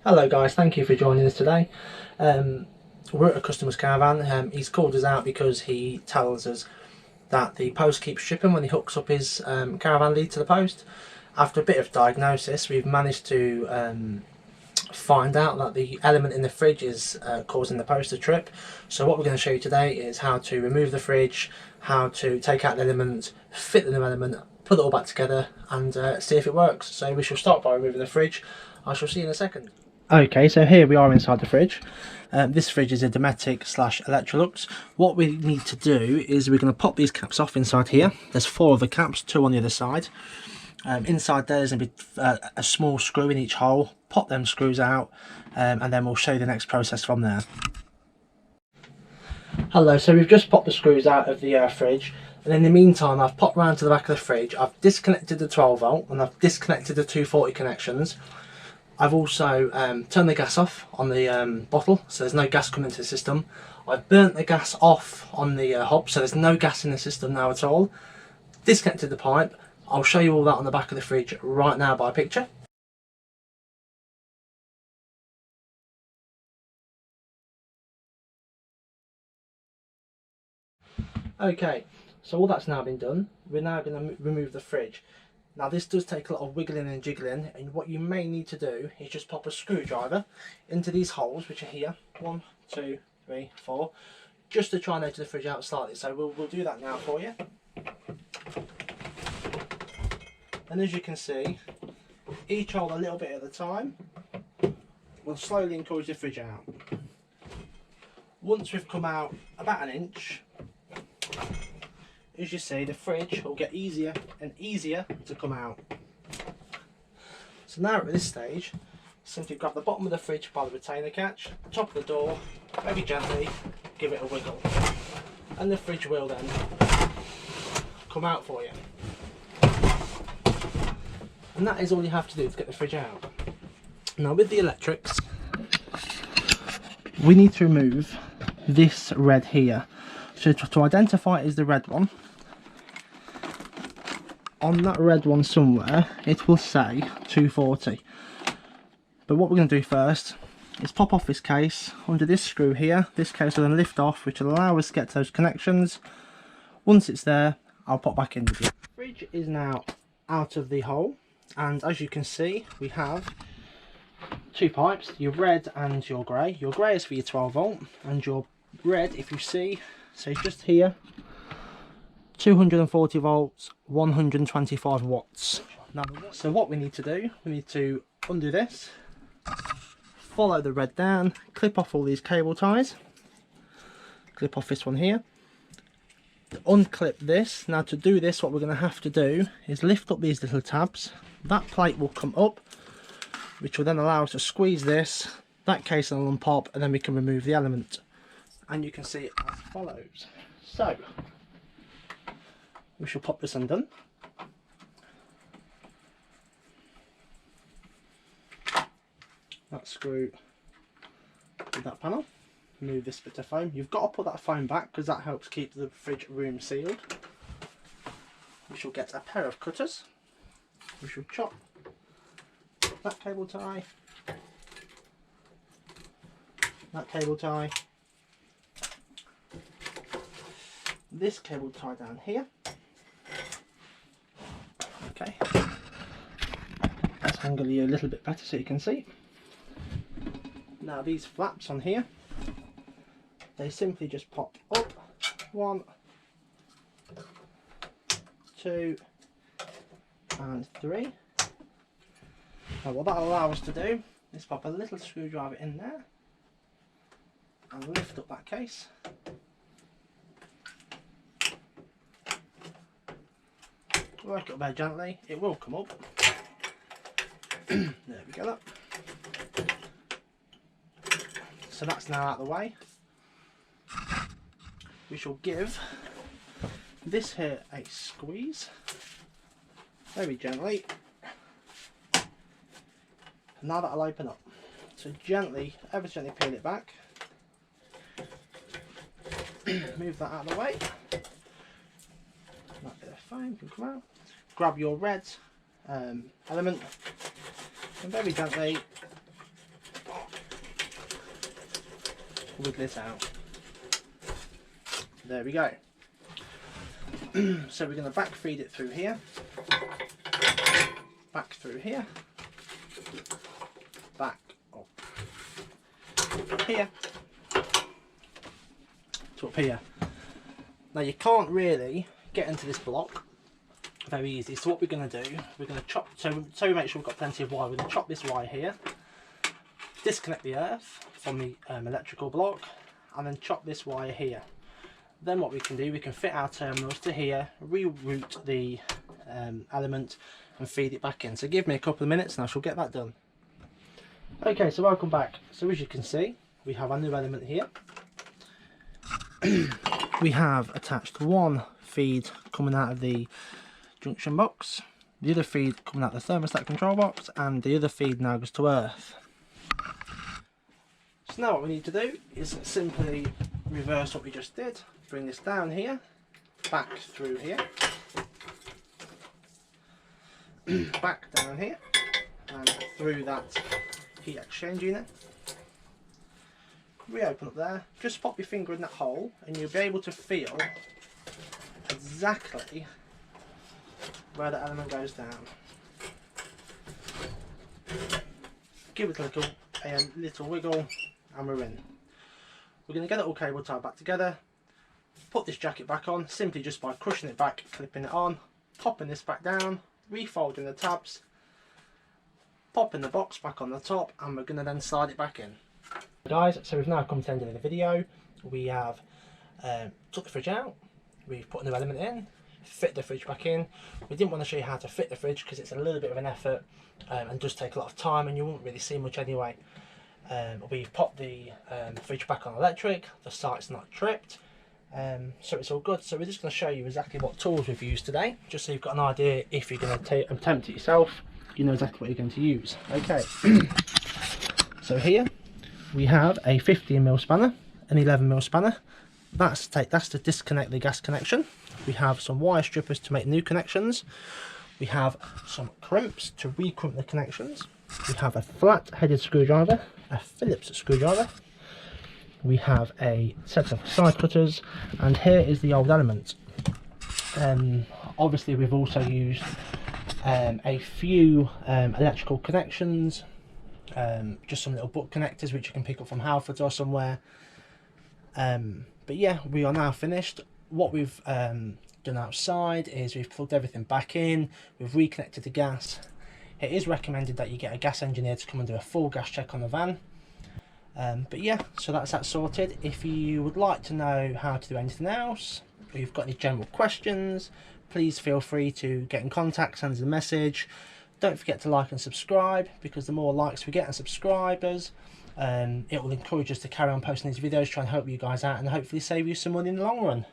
Hello guys, thank you for joining us today. We're at a customer's caravan. He's called us out because he tells us that the post keeps tripping when he hooks up his caravan lead to the post. After a bit of diagnosis, we've managed to find out that the element in the fridge is causing the post to trip. So what we're going to show you today is how to remove the fridge, how to take out the element, fit the new element, put it all back together and see if it works. So we shall start by removing the fridge. I shall see you in a second. Okay, so here we are inside the fridge. This fridge is a Dometic Electrolux. What we need to do is we're going to pop these caps off inside here. There's 4 of the caps, 2 on the other side. Inside there's going to be a small screw in each hole. Pop them screws out and then we'll show you the next process from there. Hello, so we've just popped the screws out of the fridge, and in the meantime I've popped round to the back of the fridge. I've disconnected the 12 volt and I've disconnected the 240 connections. I've also turned the gas off on the bottle, so there's no gas coming into the system. I've burnt the gas off on the hob, so there's no gas in the system now at all. Disconnected the pipe. I'll show you all that on the back of the fridge right now by picture. Okay, so all that's now been done. We're now going to remove the fridge. Now this does take a lot of wiggling and jiggling, and what you may need to do is just pop a screwdriver into these holes which are here, 1, 2, 3, 4, just to try and edge the fridge out slightly. So we'll do that now for you. And as you can see, each hole a little bit at a time will slowly encourage the fridge out. Once we've come out about 1 inch, as you see, the fridge will get easier and easier to come out. So now at this stage, simply grab the bottom of the fridge by the retainer catch, top of the door, very gently give it a wiggle, and the fridge will then come out for you. And that is all you have to do to get the fridge out. Now with the electrics, we need to remove this red here. So to identify it as the red one, on that red one somewhere it will say 240. But what we're going to do first is pop off this case under this screw here. This case will then lift off, which will allow us to get to those connections. Once it's there, I'll pop back in with you. The fridge is now out of the hole, and as you can see we have 2 pipes, your red and your grey. Your grey is for your 12 volt and your red, if you see, so just here, 240 volts, 125 watts. Now, so what we need to do, we need to undo this, follow the red down, clip off all these cable ties, clip off this one here, unclip this. Now to do this, what we're going to have to do is lift up these little tabs. That plate will come up, which will then allow us to squeeze this, that casing will unpop, and then we can remove the element. And you can see it as follows. So we shall pop this undone. That screw with that panel. Move this bit of foam. You've got to put that foam back because that helps keep the fridge room sealed. We shall get a pair of cutters. We shall chop that cable tie, that cable tie, this cable tie down here. Okay, let's angle you a little bit better so you can see. Now these flaps on here, they simply just pop up, 1, 2 and 3. Now what that'll allow us to do is pop a little screwdriver in there and lift up that case. Work it up very gently, it will come up. There we go. So that's now out of the way. We shall give this here a squeeze, very gently. Now that'll open up. So gently, ever so gently peel it back. Move that out of the way. That bit of foam can come out. Grab your red element and very gently wiggle it out. There we go. So we're going to back feed it through here, back through here, back up here to up here. Now you can't really get into this block very easy, so what we're going to do, we're going to chop, so we make sure we've got plenty of wire, we're going to chop this wire here, disconnect the earth from the electrical block, and then chop this wire here. Then what we can do, we can fit our terminals to here, reroute the element and feed it back in. So give me a couple of minutes and I shall get that done. Okay, so welcome back. So as you can see, we have our new element here. We have attached one feed coming out of the junction box, the other feed coming out of the thermostat control box, and the other feed now goes to earth. So now what we need to do is simply reverse what we just did. Bring this down here, back through here, back down here, and through that heat exchange unit. Reopen up there, just pop your finger in that hole and you'll be able to feel exactly where the element goes down. Give it a little wiggle and we're in. We're going to get it all cable tied back together. Put this jacket back on simply just by crushing it back, clipping it on, popping this back down, refolding the tabs, popping the box back on the top, and we're going to then slide it back in. Guys, so we've now come to the end of the video. We have took the fridge out, we've put a new element in, fit the fridge back in. We didn't want to show you how to fit the fridge because it's a little bit of an effort and does take a lot of time and you won't really see much anyway. We've popped the fridge back on electric, the site's not tripped, so it's all good. So we're just going to show you exactly what tools we've used today, just so you've got an idea. If you're going to attempt it yourself, you know exactly what you're going to use. Okay, so here we have a 15mm spanner, an 11mm spanner. That's to disconnect the gas connection. We have some wire strippers to make new connections. We have some crimps to recrimp the connections. We have a flat headed screwdriver, a Phillips screwdriver. We have a set of side cutters, and here is the old element. Obviously we've also used a few electrical connections, just some little butt connectors which you can pick up from Halfords or somewhere. But yeah, we are now finished. What we've done outside is we've plugged everything back in, we've reconnected the gas. It is recommended that you get a gas engineer to come and do a full gas check on the van. But yeah, so that's that sorted. If you would like to know how to do anything else, or you've got any general questions, please feel free to get in contact, send us a message. Don't forget to like and subscribe, because the more likes we get and subscribers, it will encourage us to carry on posting these videos, try and help you guys out and hopefully save you some money in the long run.